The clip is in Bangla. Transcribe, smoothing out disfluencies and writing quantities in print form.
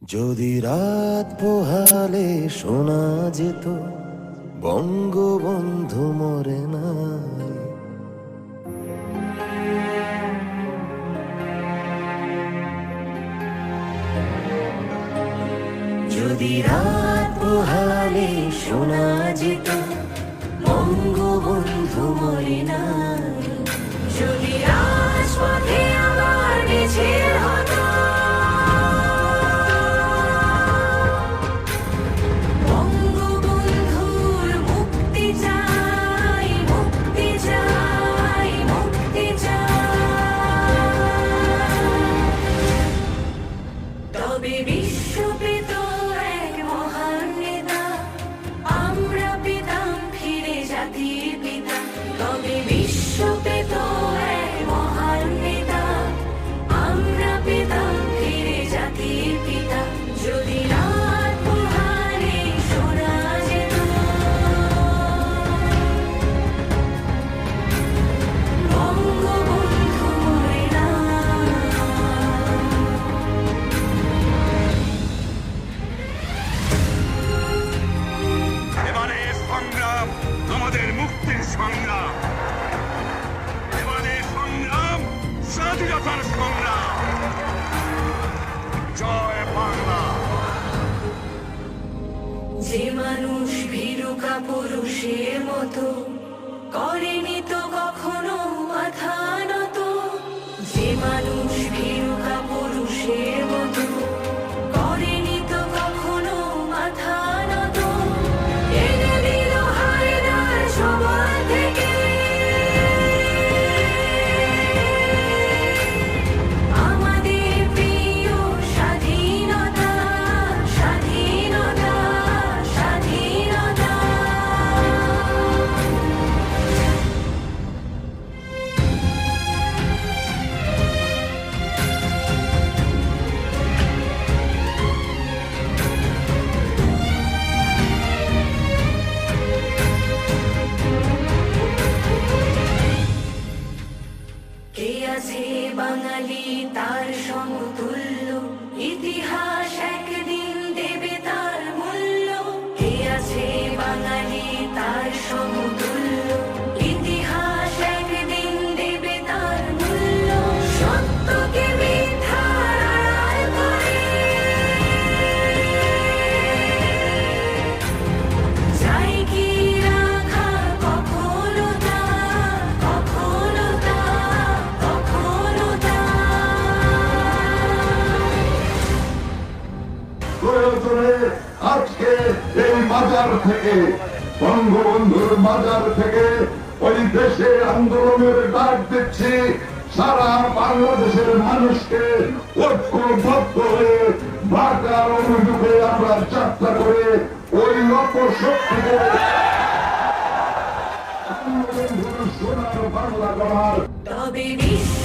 যদি রাত পোহালে শোনা যেত বঙ্গবন্ধু মরে নাই, যদি রাত পোহালে শোনা যেত বঙ্গবন্ধু মরে নাই, যদি রাজপথে আবার মিছিল হতো, বঙ্গবন্ধুর মুক্তি চাই, মুক্তি চাই, মুক্তি চাই, তবে বিশ্ব পেত এক মহান নেতা, আমরা পেতাম ফিরে জাতির পিতা। তবে বিশ্ব পেত এক মহান নেতা, আমরা পেতাম ফিরে জাতির পিতা। যদি রাত পোহালে শোনা যেত বঙ্গবন্ধু মরে নাই। এবারে সংগ্রাম আমাদের মুক্তির সংগ্রাম, এবারে সংগ্রাম স্বাধীনতার সংগ্রাম। জয় বাংলা। যে মানুষ ভীরু কাপুরুষের মতো করেনি তো কখনো মাথা নত, যে মানুষ ভীরু কাপুরুষের মতো করেনি তো কখনো মাথা নত, এনে দিল হায়নার সবার থেকে আমাদের প্রিয় স্বাধীনতা, স্বাধীনতা, স্বাধীনতা। কে আছে বাঙালি তার সমতুল্য, ইতিহাস একদিন দেবে তার মূল্য। কে আছে বাঙালি তার সমতুল্য, ইতিহাস একদিন দেবে তার মূল্য। সত্যকে মিথ্যার আড়াল করে চাই কি রাখা কখনো তা, কখনো তা, কখনো তা। প্রয়োজনে আজকে এই মাজার থেকে, বঙ্গবন্ধুর মাজার থেকে ওই দেশে আন্দোলনের ডাক দিচ্ছি। সারা বাংলাদেশের মানুষকে ঐক্যবদ্ধ হয়ে ঢাকার অভিমুখে আমরা যাত্রা করে ওই অপশক্তিকে বঙ্গবন্ধুর সোনার বাংলা গড়ার তবে বিশ্ব